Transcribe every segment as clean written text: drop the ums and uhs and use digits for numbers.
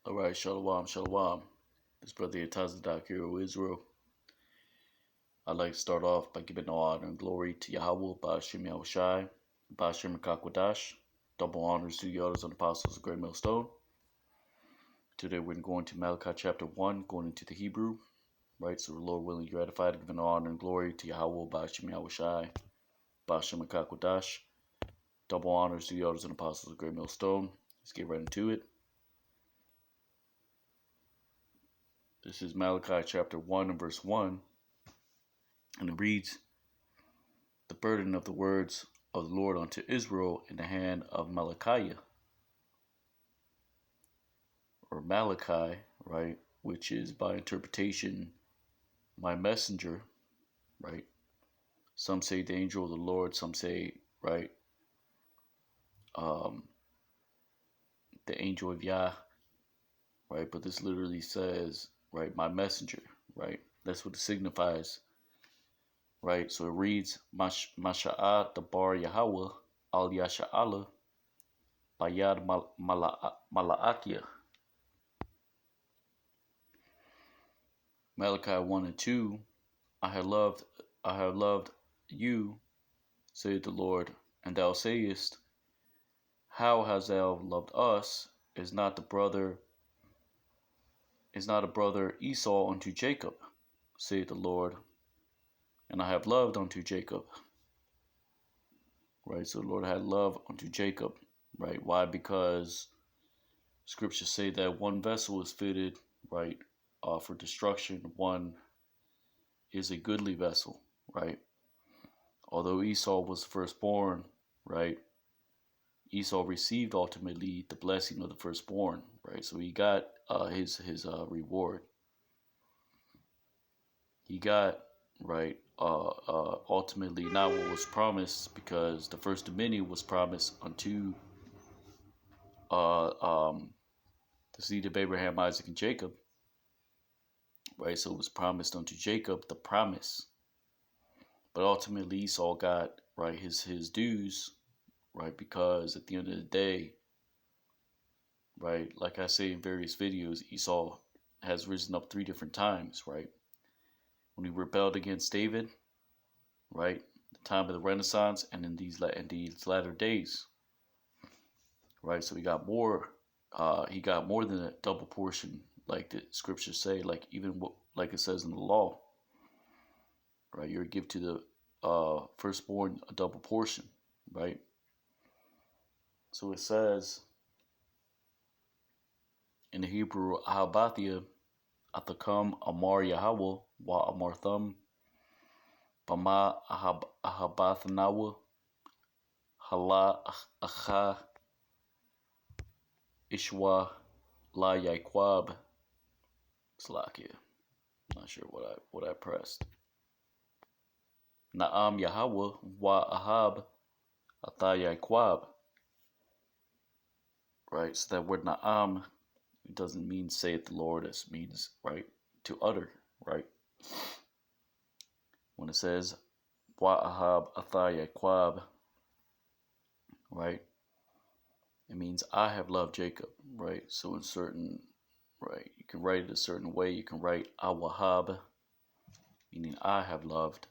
All right, shalom, shalom. This brother Tazadak here, Israel. I'd like to start off by giving all honor and glory to Yahweh, Ba'ashem Yahushai, Ba'ashem Kakwadash. Double honors to the elders and apostles of Great Millstone. Today we're going to Malachi chapter 1, going into the Hebrew. Right, so the Lord willing, gratified, giving all honor and glory to Yahweh, Ba'ashem Yahushai, Ba'ashem Kakwadash. Double honors to the elders and apostles of Great Millstone. Let's get right into it. This is Malachi chapter 1 and verse 1. And it reads, "The burden of the words of the Lord unto Israel in the hand of Malachi," or Malachi, right, which is by interpretation, my messenger, right? Some say the angel of the Lord, some say, right, the angel of Yah, right? But this literally says, right, my messenger, right? That's what it signifies, right? So it reads, Masha'at Dabar Yahweh al Yasha'ala Bayad Mala'akia. Malachi 1 and 2, I have loved you, saith the Lord, and thou sayest, how hast thou loved us? Is not a brother Esau unto Jacob, saith the Lord, and I have loved unto Jacob. Right, so the Lord had love unto Jacob. Right, why? Because scriptures say that one vessel is fitted, right, for destruction. One is a goodly vessel, right? Although Esau was firstborn, right, Esau received ultimately the blessing of the firstborn, right? So he got his reward. He got, right, ultimately not what was promised, because the first of many was promised unto the seed of Abraham, Isaac, and Jacob, right? So it was promised unto Jacob, the promise. But ultimately Esau got, right, his dues, right? Because at the end of the day, right, like I say in various videos, Esau has risen up 3 different times, right? When he rebelled against David, right, the time of the Renaissance, and in these latter days, right? So he got more than a double portion, like the scriptures say, like even like it says in the law, right? You're to give to the firstborn a double portion, right? So it says in the Hebrew, Ahabathia, Atakam Amar Yahweh, Wa Amartham, Bama Ahabathanawa, Hala Acha, Ishwa, La Yaquab, Slakia. Not sure what I pressed. Naam Yahweh, Wa Ahab, Atha Yaquab. Right, so that word Naam, it doesn't mean saith the Lord, it means, right, to utter, right? When it says Wa Ahab Atha Yaquab, right, it means I have loved Jacob, right? So in certain, right, you can write it a certain way. You can write Awahab, meaning I have loved,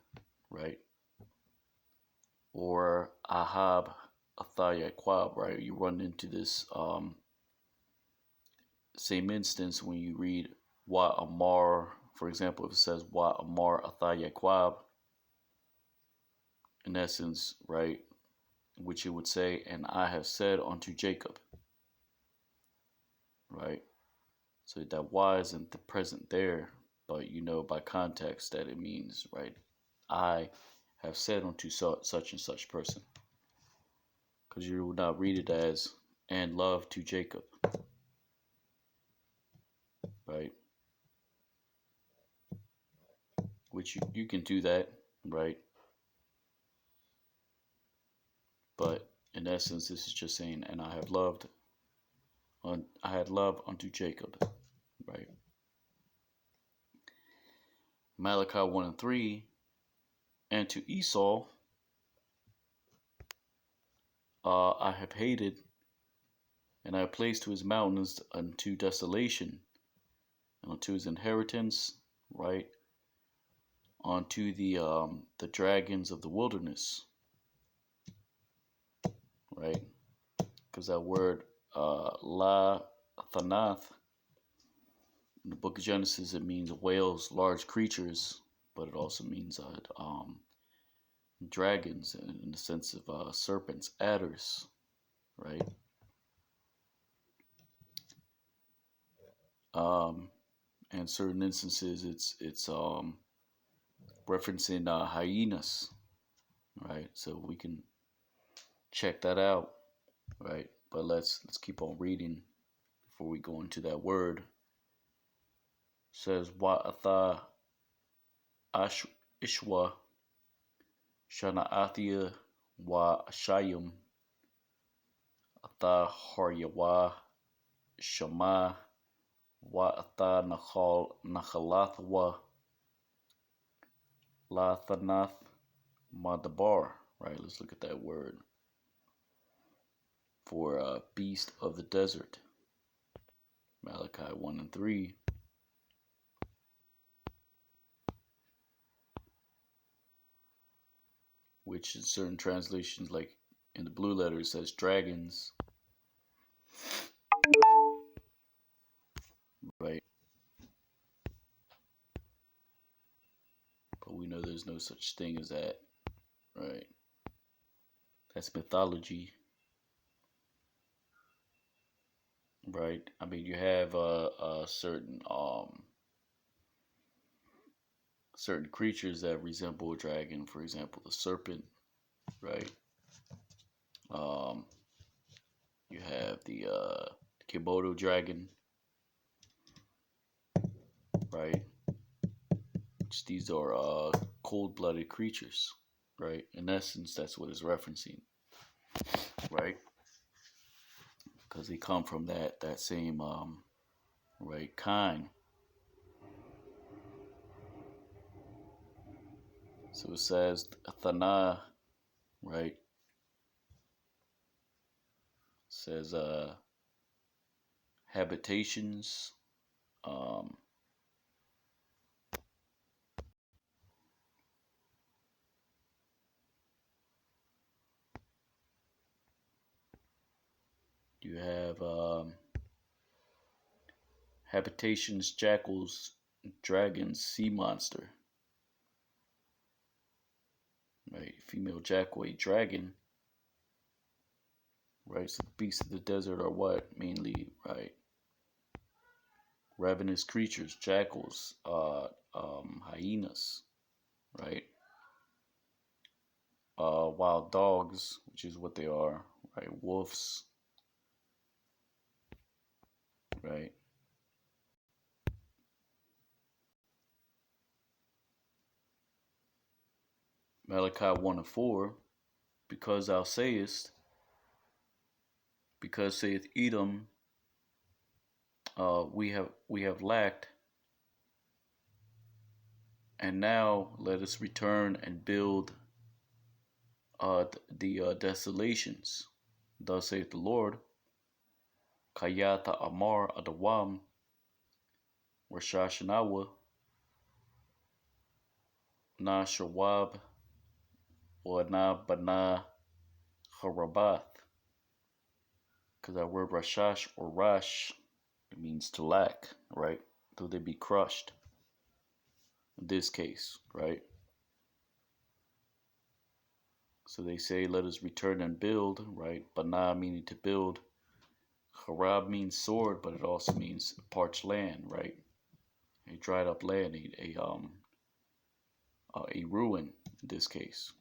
right? Or Ahab Atha Yaquab, right? You run into this same instance when you read Wa Amar, for example, if it says Wa Amar Atha Yaquab, in essence, right, which it would say, and I have said unto Jacob, right? So that Wa isn't the present there, but you know by context that it means, right, I have said unto such and such person, because you would not read it as and love to Jacob, right? Which you can do that, right? But in essence, this is just saying, and I had love unto Jacob, right? Malachi 1 and 3, and to Esau I have hated, And I placed to his mountains unto desolation, and unto his inheritance, right, onto the dragons of the wilderness, right? Because that word la thanath in the book of Genesis, it means whales, large creatures, but it also means dragons in the sense of serpents, adders, right? In certain instances, it's referencing hyenas, right? So we can check that out, right? But let's keep on reading before we go into that word. It says Wa'atha Ishwa Shana'athia Wa Ashayim Atha Haryawa Shama Wa'atha Nachalathwa Lathanath Madabar. Right, let's look at that word for beast of the desert. Malachi 1 and 3. Which in certain translations, like in the blue letter, it says dragons. Right? But we know there's no such thing as that. Right? That's mythology. Right? I mean, you have certain creatures that resemble a dragon. For example, the serpent. Right? You have the Komodo dragon. Right? Which these are cold-blooded creatures. Right? In essence, that's what it's referencing. Right? Because they come from that same right kind. So it says Athana, right? It says habitations. You have habitations, jackals, dragons, sea monster. Right, female jackal, a dragon. Right, so the beasts of the desert are what mainly, right? Ravenous creatures, jackals, hyenas, right? Wild dogs, which is what they are, right? Wolves, right? Malachi 1 and 4, because thou sayest, because saith Edom, we have lacked, and now let us return and build the desolations. Thus saith the Lord, Kayata Amar Adawam, Rashashanawa, Na Shawab, or Na Bana Harabath. Because that word Rashash or Rash, it means to lack, right? Though they be crushed. In this case, right? So they say, let us return and build, right? Bana meaning to build. Harab means sword, but it also means parched land, right? A dried up land, a ruin in this case.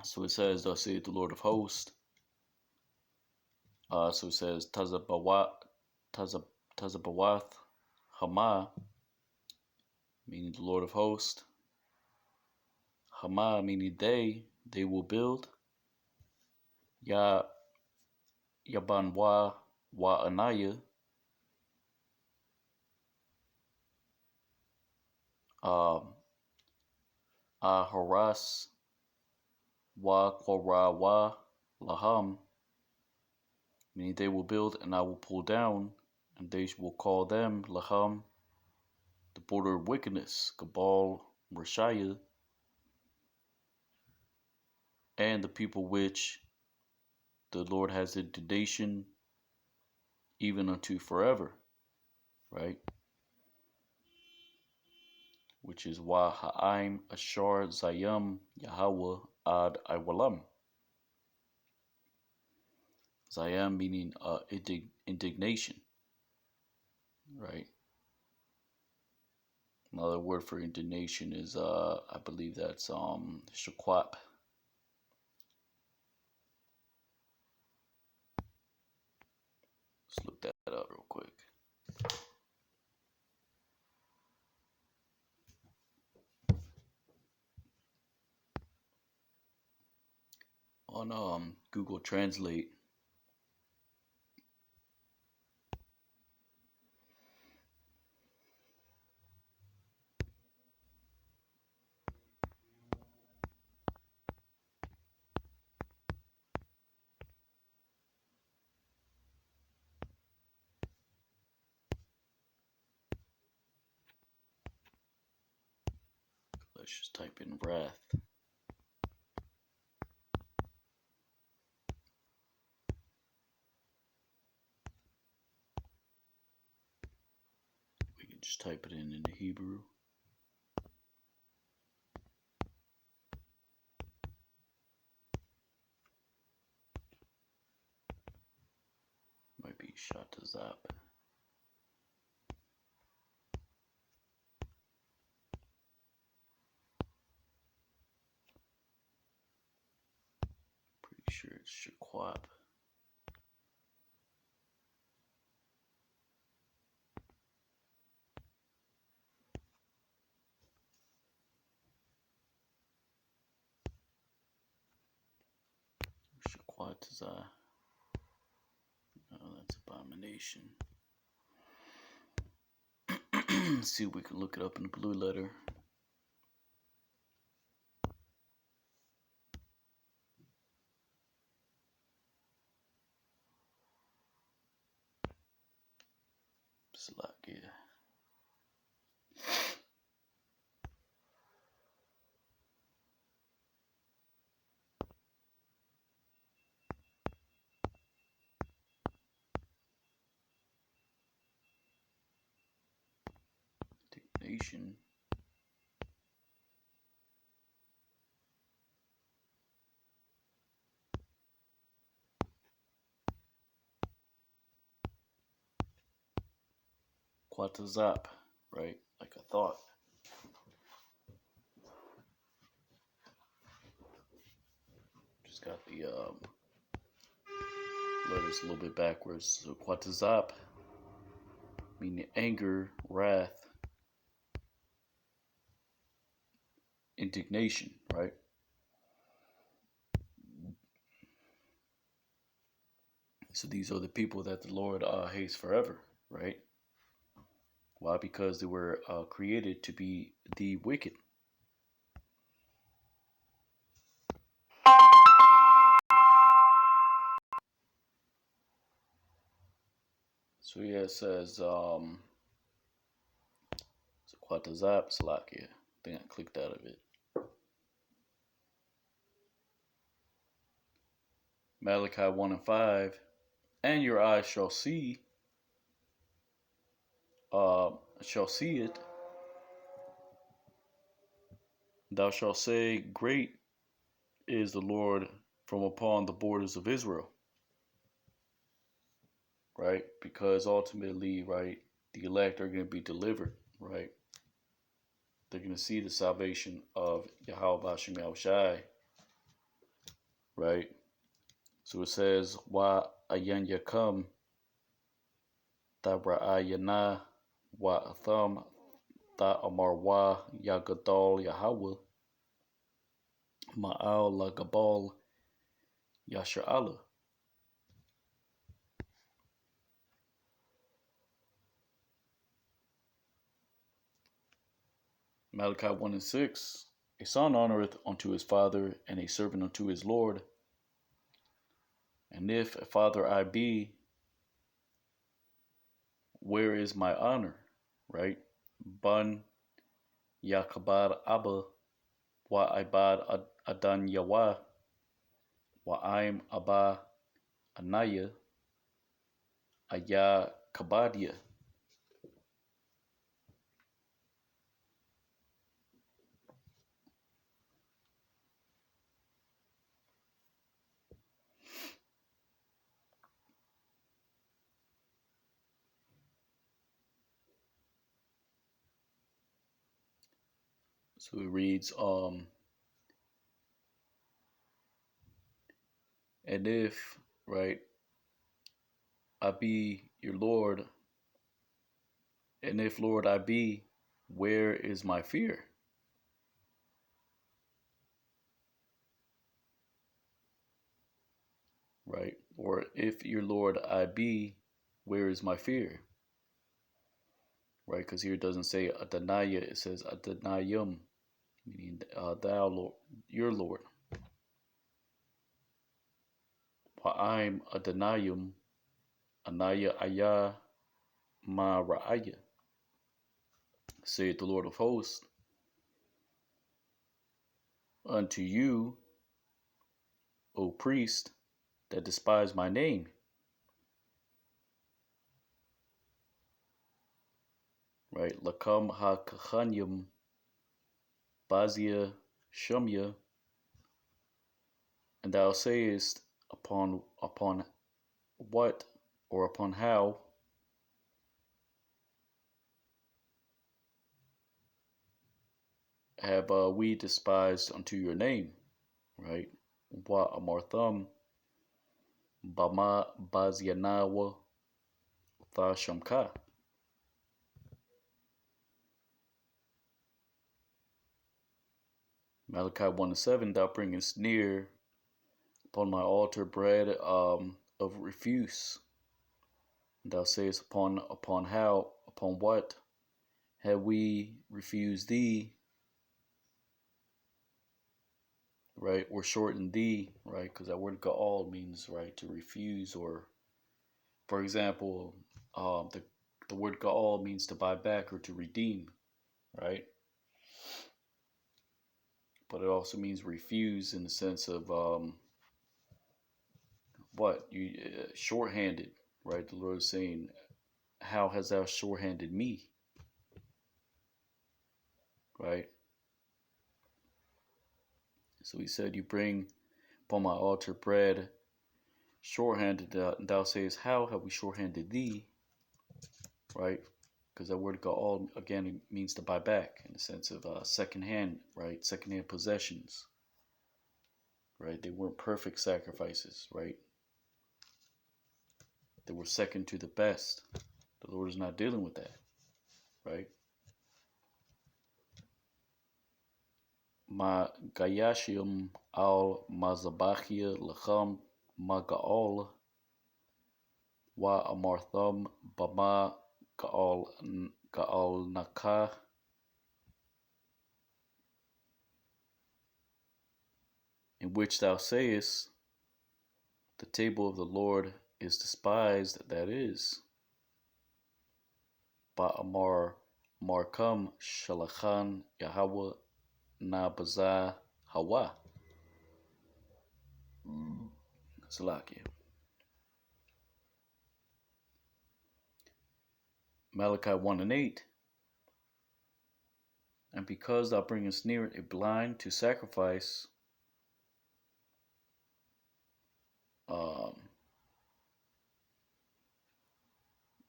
So it says, thus saith the Lord of hosts. So it says, Tazabawath Hama, meaning the Lord of hosts. Hama, meaning they will build. Yabanwa wa Anaya. Aharas wa Korawa Laham. meaning they will build and I will pull down, and they will call them Laham, the border of wickedness, Gabal, Rashaya, and the people which the Lord has indignation even unto forever, right? Which is Wa Ha'im Ashar Zayam Yahweh Ad Iwalam. Zayam meaning indignation, right? Another word for indignation is I believe that's shakwap. Let's look that up real quick. On Google Translate, let's just type in wrath. We can just type it in the Hebrew. Might be Shatazap. Pretty sure it's Shaquap. Shaquatazah. Oh, that's abomination. Let's see if we can look it up in the blue letter. Slakia. Nation. Quatazap, right? Like a thought. Just got the letters a little bit backwards. So Quatazap, meaning anger, wrath, indignation, right? So these are the people that the Lord hates forever, right? Why? Because they were created to be the wicked. So yeah, it says so Quatazap Salakia. I think I clicked out of it. Malachi 1 and 5, and your eyes shall see it. Thou shalt say, great is the Lord from upon the borders of Israel. Right? Because ultimately, right, the elect are going to be delivered, right? They're going to see the salvation of Yahweh Bashem Yahushai, right? So it says, Wa ayan yakam tabra'ayana wa atham ta amar wa yagadol Yahweh ma'al lagabal yasha'ala. Malachi 1 and 6. A son honoreth unto his father, and a servant unto his Lord. And if a father I be, where is my honor? Right? Ban Yakabar Abba wa ibad Adan Yawa wa I'm Abba Anaya Aya Kabadia. So it reads, and if, right, I be your Lord, and if Lord I be, where is my fear? Right? Or if your Lord I be, where is my fear? Right? Because here it doesn't say Adonaiah, it says Adonayim, meaning thou Lord, your Lord. I'm Adonayim, Anaya Ayah Ma Ra'aya, saith the Lord of hosts, unto you, O priest, that despise my name. Right? Lakam ha-kachanyim bazia shumya, and thou sayest, upon what, or upon how have we despised unto your name? Right? Wa amartham bama bazianawa tha shamka. Malachi 1:7, thou bringest near upon my altar bread of refuse. Thou sayest, upon how, upon what have we refused thee, right? Or shortened thee, right? Because that word ga'al means, right, to refuse, or, for example, the word ga'al means to buy back or to redeem, right? But it also means refuse in the sense of what you shorthanded, right? The Lord is saying, "How has thou shorthanded me?" Right? So he said, "You bring upon my altar bread shorthanded. Thou sayest, how have we shorthanded thee?" Right? Because that word ga'al again means to buy back in the sense of secondhand, right? Secondhand possessions, right? They weren't perfect sacrifices, right? They were second to the best. The Lord is not dealing with that, right? Ma gayashim al mazabachia lacham ma ga'al wa amartham bama ga'al nakah, in which thou sayest, the table of the Lord is despised, that is, Ba'amar Markam Shalachan Yahweh Nabaza Hawa. Salakia. Malachi 1:8. And because thou bringest near a blind to sacrifice,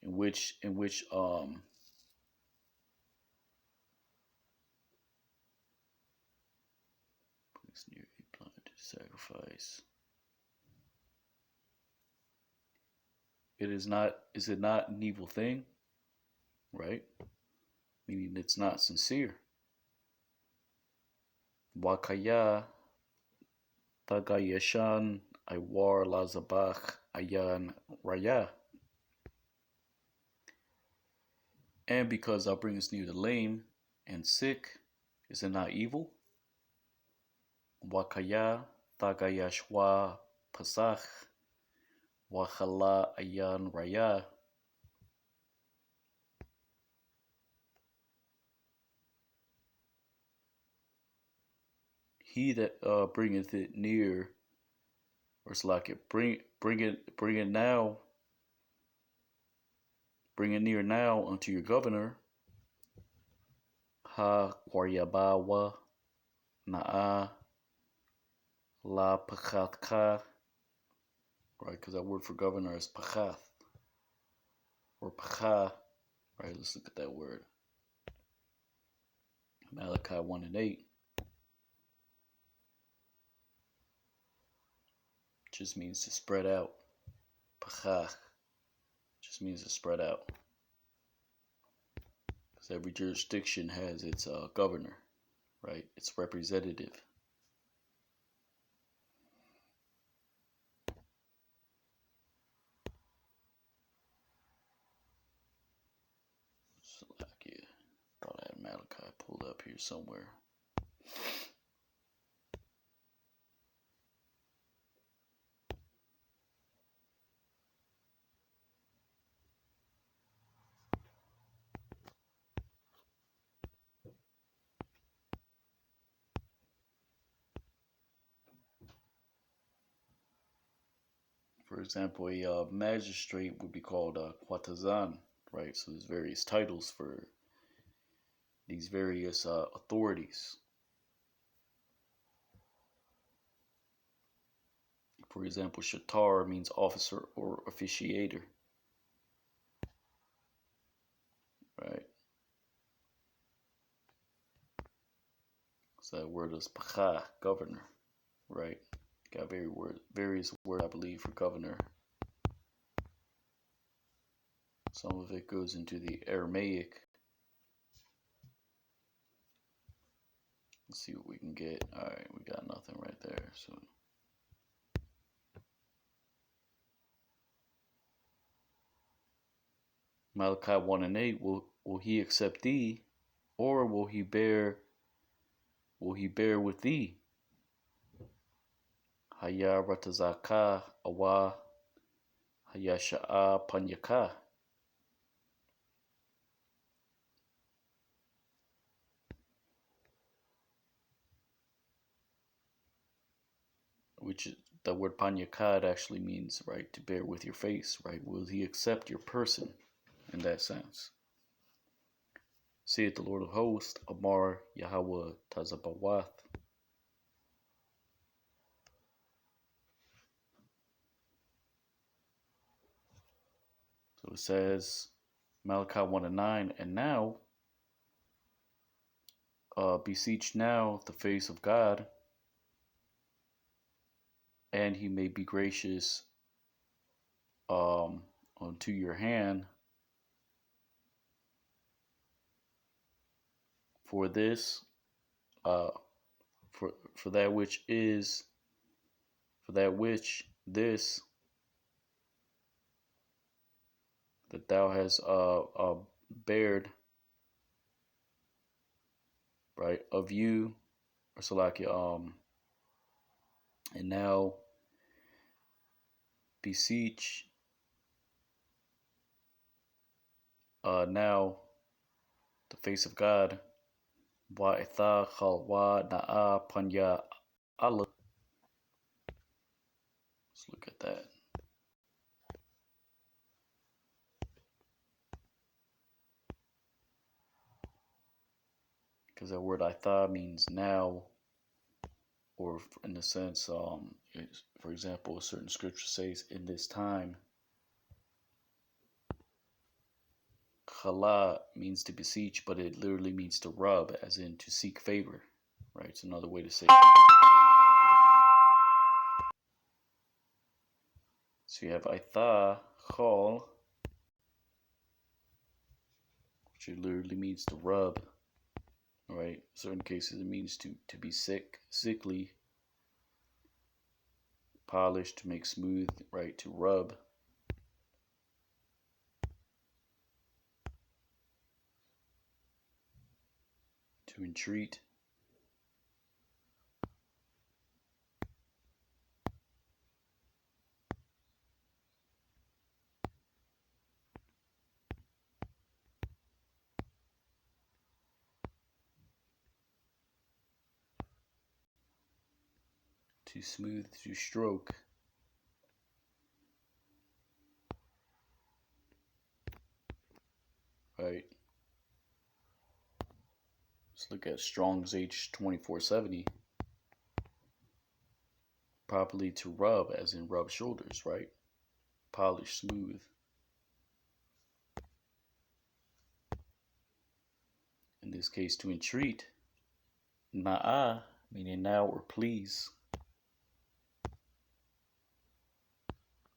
in which bringest near a blind to sacrifice. Is it not an evil thing? Right? Meaning it's not sincere. Wakaya Tagayashan Iwar Lazabach Ayan Raya. And because thou bringest near the lame and sick, is it not evil? Wakaya Tagayashwa Pasach Wachala ayan raya. He that bringeth it near, or it's like it bring it now, bring it near now unto your governor. Ha Waryabawa Na'a La Pachatka. Right, because that word for governor is Pachath or Pacha. Right, let's look at that word. Malachi 1 and 8. Just means to spread out. Pachach just means to spread out. Because every jurisdiction has its governor, right? Its representative. Slovakia. Thought I had Malachi pulled up here somewhere. For example, a magistrate would be called a Quatazan, right? So there's various titles for these various authorities. For example, Shatar means officer or officiator, right? So that word is Pacha, governor, right? Got various words, I believe, for governor. Some of it goes into the Aramaic. Let's see what we can get. All right, we got nothing right there. So Malachi 1 and 8, will he accept thee, or will he bear with thee? Haya ratazaka awa hayasha'a panyaka. Which the word panyakad actually means, right, to bear with your face, right? Will he accept your person in that sense? Saith the Lord of hosts, Amar Yahweh Tazabawath. So it says, Malachi 1 and 9, and now, beseech now the face of God, and he may be gracious unto your hand. For this, for that which this that thou hast bared, right, of you, or so like and now beseech now the face of God. Wa'itha chalwa na'a panya Allah. Let's look at that. Because that word "itha" means now, or in the sense, for example, a certain scripture says, "In this time." Chala means to beseech, but it literally means to rub, as in to seek favor, right? It's another way to say it. So you have "itha chol," which literally means to rub, right? In certain cases, it means to be sickly, polish, to make smooth, right? To rub. To entreat. to smooth, to stroke. Right? Let's look at Strong's H2470. Properly to rub, as in rub shoulders, right? Polish, smooth. In this case, to entreat. Na'a, meaning now or please.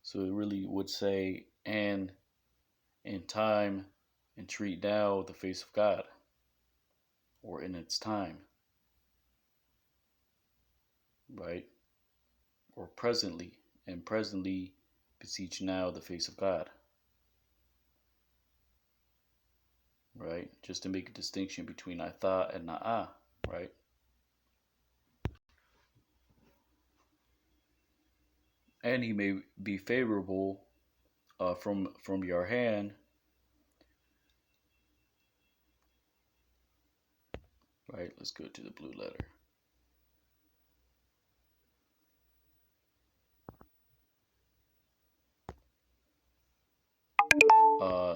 So it really would say, and in time, entreat now the face of God, or in its time, right? Or presently, and presently beseech now the face of God, right? Just to make a distinction between Itha and Na'a, right? And he may be favorable from your hand, right? Let's go to the blue letter.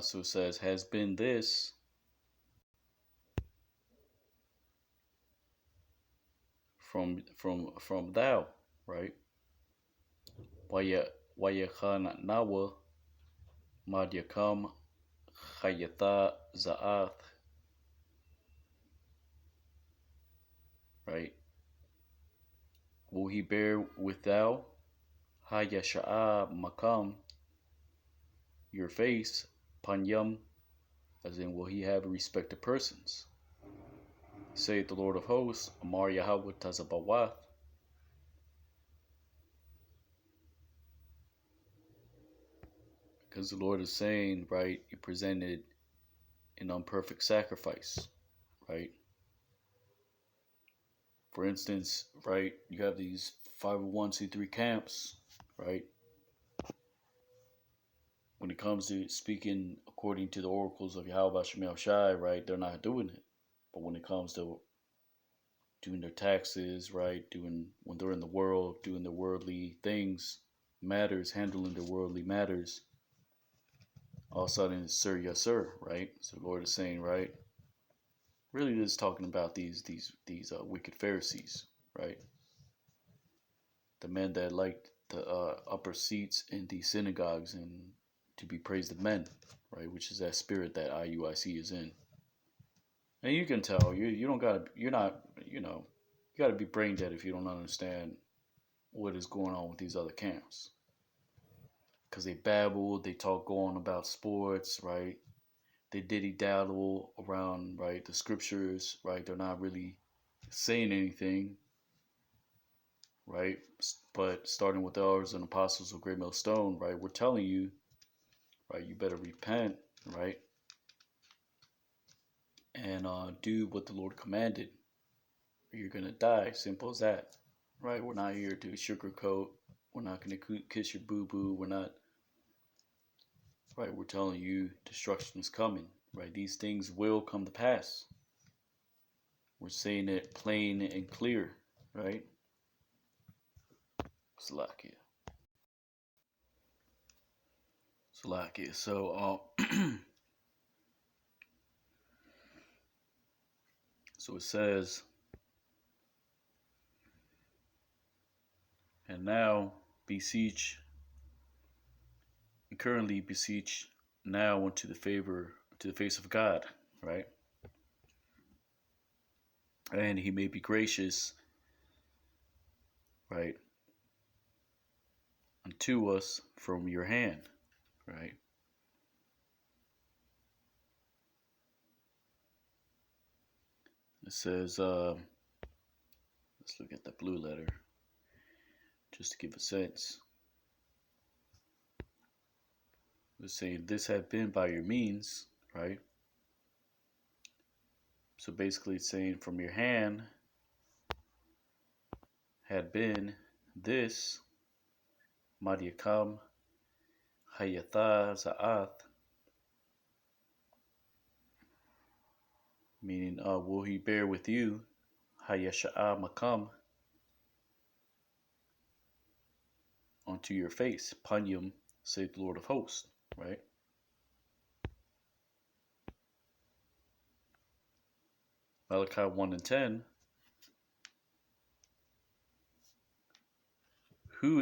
So it says, has been this from thou, right? Wayakhan nawa madyakam khayata za'ath, right? Will he bear with thou? Hayasha'a makam, your face, panyam, as in will he have respect to persons? Saith the Lord of hosts, Amar Yahweh Tazabawath. Because the Lord is saying, right, you presented an imperfect sacrifice, right? For instance, right, you have these 501c3 camps, right? When it comes to speaking according to the oracles of Yahweh Shemel Shai, right, they're not doing it. But when it comes to doing their taxes, right, doing when they're in the world, doing their worldly things, matters, handling their worldly matters, all of a sudden it's sir, yes sir, right? So the Lord is saying, right, really just talking about these wicked Pharisees, right? The men that liked the upper seats in the synagogues and to be praised of men, right? Which is that spirit that IUIC is in. And you can tell you don't gotta you're not you know you gotta be brain dead if you don't understand what is going on with these other camps. Because they babble, they talk on about sports, right? They diddy daddle around, right, the scriptures, right? They're not really saying anything, right? But starting with the elders and apostles of Great Millstone, right, we're telling you, right, you better repent, right, and do what the Lord commanded, or you're gonna die. Simple as that, right? We're not here to sugarcoat. We're not gonna kiss your boo boo. We're not, right? We're telling you destruction is coming, right? These things will come to pass. We're saying it plain and clear, right? Salakia. Salakia. So, so it says, and now beseech, and currently beseech now unto to the face of God, right? And he may be gracious, right, unto us from your hand, right? It says, let's look at the blue letter just to give a sense. It's saying this had been by your means, right? So basically it's saying from your hand had been this Madiakam Hayatha Za'ath, meaning will he bear with you Hayasha'a Makam, onto your face. Panyam, saith the Lord of hosts, right? Malachi 1 and 10. Who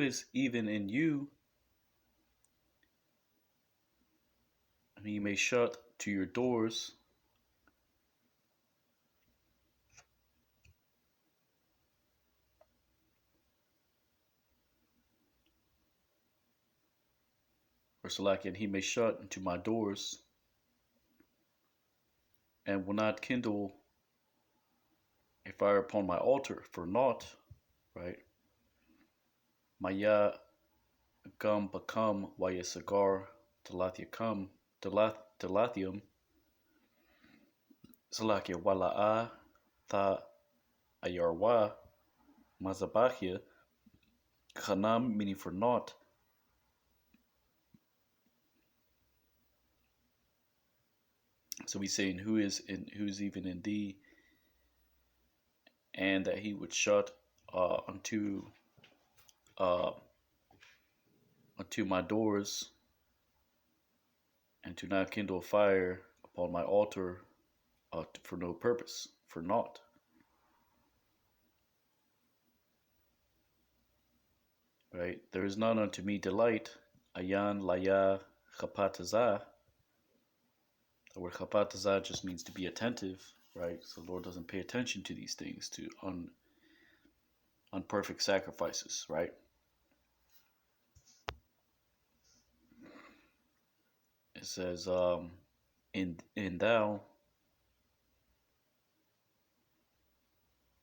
is even in you, and he may shut to your doors, or Salaki, and he may shut into my doors, and will not kindle a fire upon my altar for naught, right? Maya gum bakam wayasagar telathiakam telathium Salakia wala'a tha ayarwa mazabahia kanam, meaning for naught. So he's saying who's even in thee, and that he would shut unto uh, unto my doors, and to not kindle fire upon my altar for no purpose, for naught. Right? There is none unto me delight. Ayan laya chapatazah. The word chapatazah just means to be attentive, right? So the Lord doesn't pay attention to these things, to unperfect sacrifices, right? It says, in thou.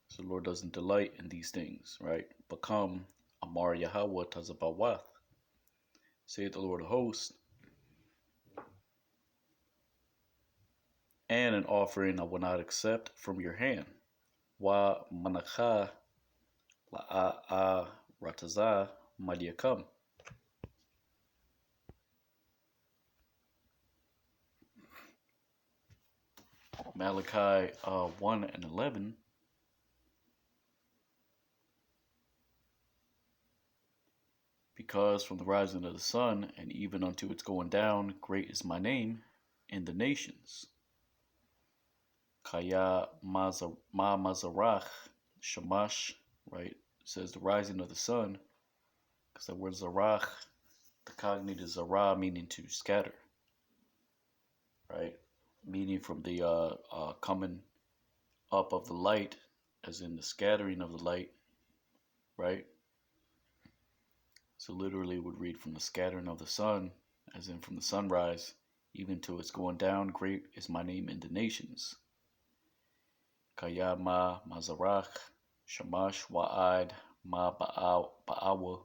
So the Lord doesn't delight in these things, right? Become Amar Yahweh Tazabawath. Saith the Lord of hosts. And an offering I will not accept from your hand. Wa manacha la'a ratazah madiakam. Malachi 1 and 11. Because from the rising of the sun and even unto its going down, great is my name in the nations. Kaya ma mazarach shamash, right? It says the rising of the sun, because the word zarach, the cognate is zara, meaning to scatter, right? Meaning from the coming up of the light, as in the scattering of the light, right? So literally would read from the scattering of the sun, as in from the sunrise, even to its going down, great is my name in the nations. Kaya ma mazarach, shamash wa'ad ma ba'awa,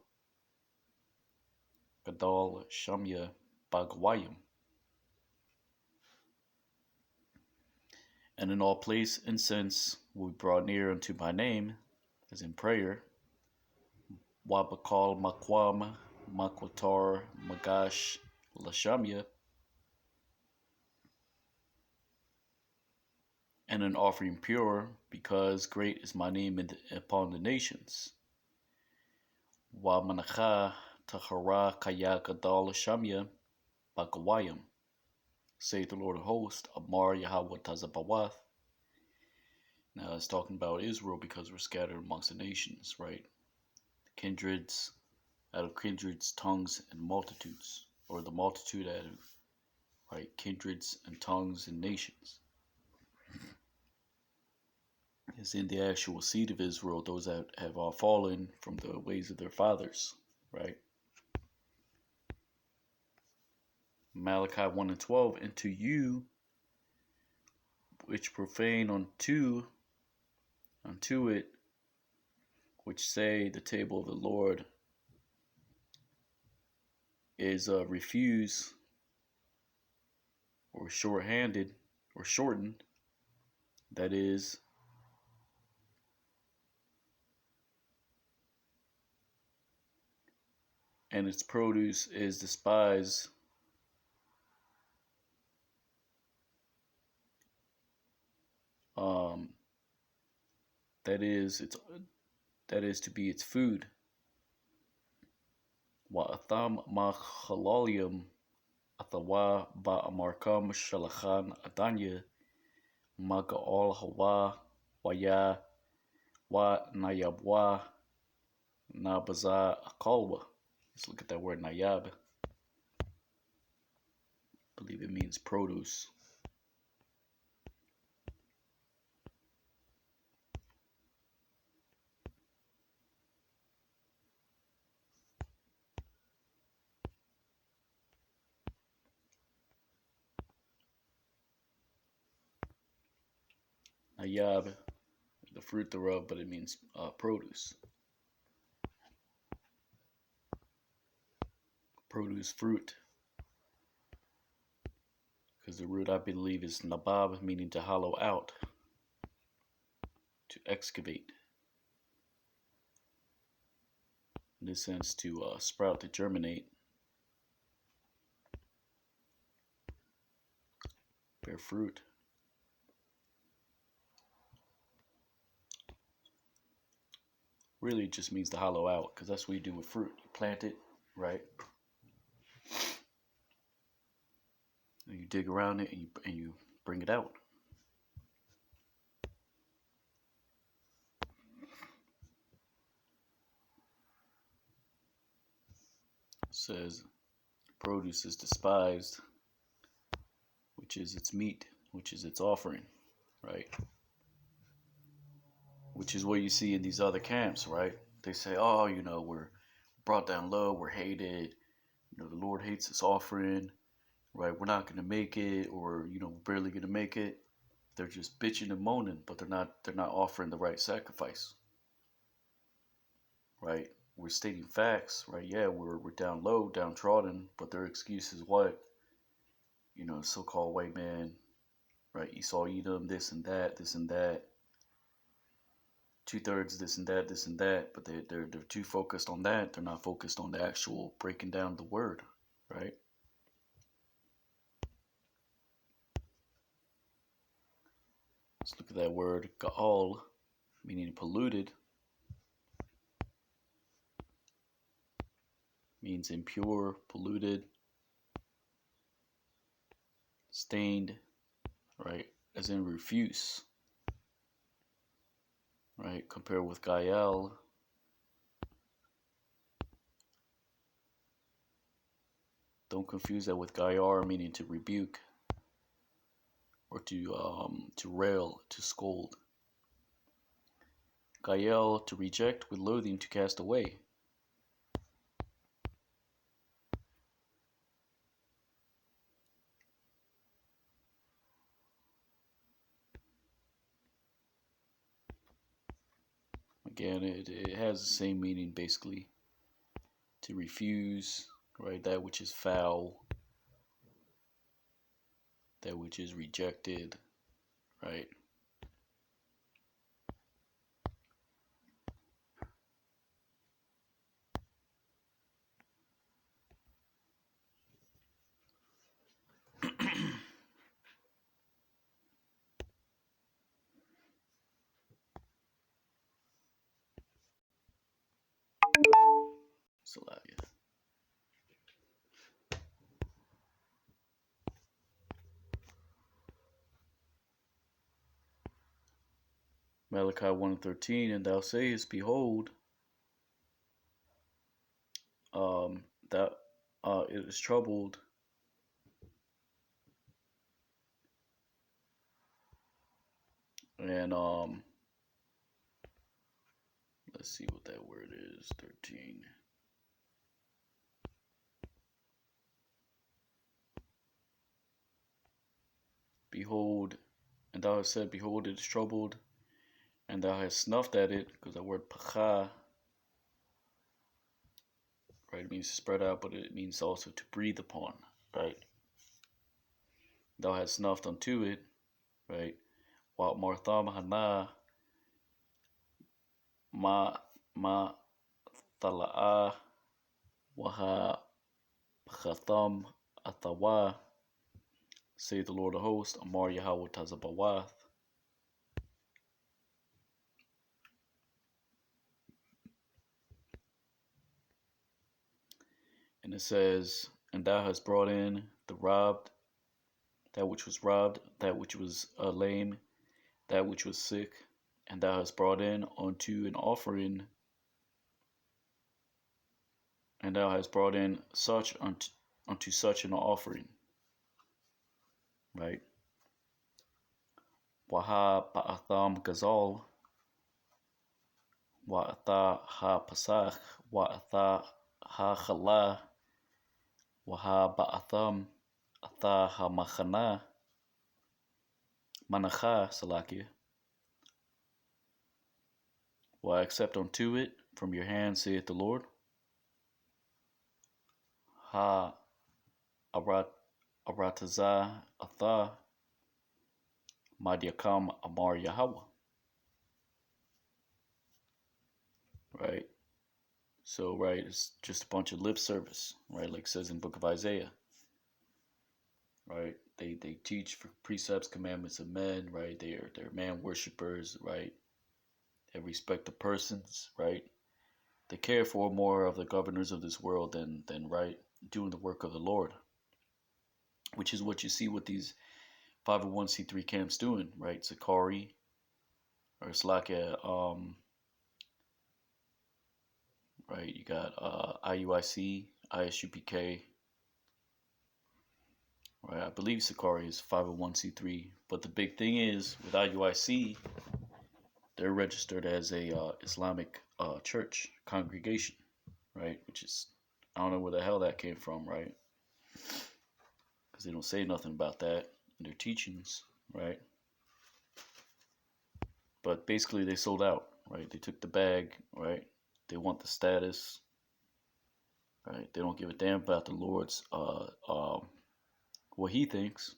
gadol shamya bagwayim. And in all place incense will be brought near unto my name, as in prayer. Wabakal makwam makwatar magash lashamya. And an offering pure, because great is my name upon the nations. Wa manacha tahara kaya gadal shamya bagawayim. Saith the Lord of hosts, Amar Yahweh Tazabawath. Now it's talking about Israel because we're scattered amongst the nations, right? Kindreds, out of kindreds, tongues, and multitudes, or the multitude out of, right, kindreds and tongues and nations. Is in the actual seed of Israel, those that have all fallen from the ways of their fathers, right? Malachi 1 and 12, and to you which profane unto it, which say the table of the Lord is refused, or short-handed, or shortened, that is, and its produce is despised, that is to be its food, Wa'atham ma'chalalium athawa ba'amarkam shalachan adanya maga'ol hawa waya wa nayabwa nabaza akalwa. Let's look at that word nayab. I believe it means produce. Nayab, the fruit thereof, but it means produce. Produce, fruit. Because the root, I believe, is nabab, meaning to hollow out, to excavate. In this sense, to sprout, to germinate, bear fruit. Really, it just means to hollow out, because that's what you do with fruit. You plant it, right? And you dig around it, and you bring it out. It says, produce is despised, which is its meat, which is its offering, right? Which is what you see in these other camps, right? They say, oh, we're brought down low, we're hated, the Lord hates this offering, right? We're not going to make it, or, we're barely going to make it. They're just bitching and moaning, but they're not offering the right sacrifice, right? We're stating facts, right? Yeah, we're down low, downtrodden, but their excuse is what? So-called white man, right? Esau, Edom, this and that, 2/3 this and that, but they're too focused on that. They're not focused on the actual breaking down the word, right? Let's look at that word ga'al, meaning polluted. Means impure, polluted, stained, right? As in refuse, right? Compare with Gael. Don't confuse that with Gayar, meaning to rebuke, or to rail, to scold. Gael, to reject, with loathing, to cast away. Again, it has the same meaning, basically. To refuse, right? That which is foul, that which is rejected, right? Salakia. Malachi 1:13, and thou sayest, behold, that it is troubled, and let's see what that word is. 13. Behold, and thou hast said, behold, it is troubled, and thou hast snuffed at it, because that word pacha, right, it means to spread out, but it means also to breathe upon, right? Thou hast snuffed unto it, right? Wa martham hana ma thala'a waha pachatham athawa, say the Lord of hosts, Amar Yahweh Tazabawath. it says, and thou hast brought in the robbed, that which was robbed, that which was lame, that which was sick, and thou hast brought in unto an offering, and thou hast brought in such unto such an offering. Right? Waha ba'atham gazal, wa'atha ha pasach, wa'atha ha chala, waha ba'atham, atha ha machana, manacha, salakia. Will I accept unto it from your hand, saith the Lord? Ha arataza atha Madiakam Amar Yahweh. Right? So, right, it's just a bunch of lip service, right? Like it says in the book of Isaiah. Right? They teach for precepts, commandments of men, right? They're man worshippers, right? They respect the persons, right? They care for more of the governors of this world than right, doing the work of the Lord. Which is what you see with these 501c3 camps doing, right? Sakari, or it's like right, you got IUIC, ISUPK, right? I believe Sakari is 501c3, but the big thing is with IUIC, they're registered as a Islamic church congregation, right? Which is, I don't know where the hell that came from, right? Because they don't say nothing about that in their teachings, right? But basically, they sold out, right? They took the bag, right? They want the status, right? They don't give a damn about the Lord's what He thinks,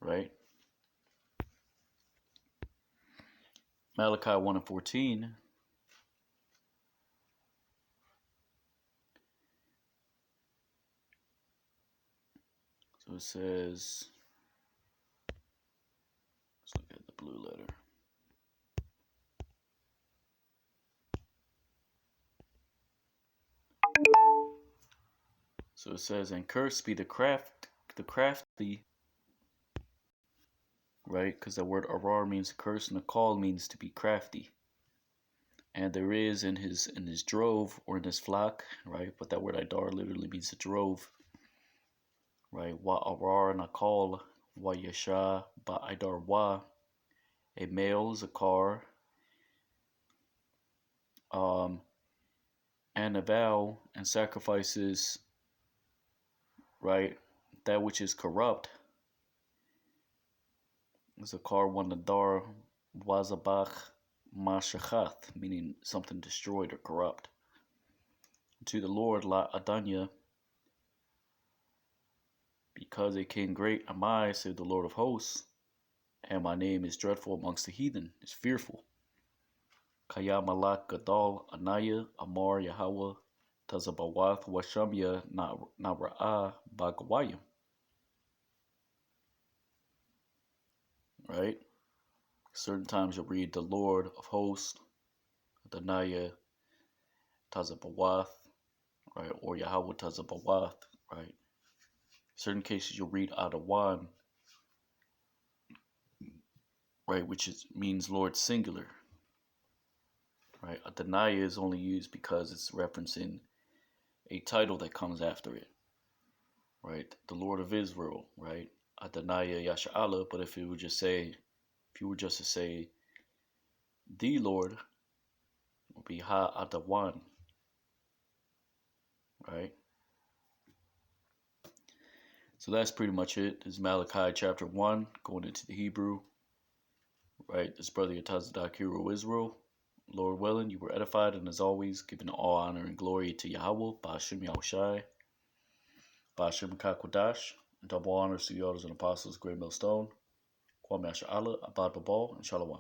right? Malachi 1:14. So it says, let's look at the blue letter. So it says, and cursed be the crafty, right? Because the word arar means curse, and a call means to be crafty. And there is in his drove or in his flock, right? But that word idar literally means a drove, right? Wa arar and a call, wa yasha ba idar wa. A male is a car, and a vow and sacrifices, right? That which is corrupt. Zakar one nadar wazabach mashachath, meaning something destroyed or corrupt. To the Lord la adanya, because a king great am I, said the Lord of hosts, and my name is dreadful amongst the heathen, is fearful. Kaya malak gadal anaya amar Yahweh tazabawath washamya naraa bagawayim. Right? Certain times you'll read the Lord of hosts, Adonai Tazabawath, right? Or Yahweh Tazabawath, right? Certain cases you'll read Adawan, right? Which means Lord singular, right? Adonai is only used because it's referencing a title that comes after it, right? The Lord of Israel, right? Adonai Yasha'Allah, but if you were just to say the Lord, it would be Ha Adawan, right? So that's pretty much it. This is Malachi chapter 1, going into the Hebrew. Right, this brother Yatazadak, hero of Israel. Lord willing, you were edified, and as always, giving all honor and glory to Yahweh, Ba'ashem Yahushai, Ba'ashem Kakwadash, and double honors to the elders and apostles, Great Millstone, Kwame Asha'Allah, Abad Babal, and Shalom.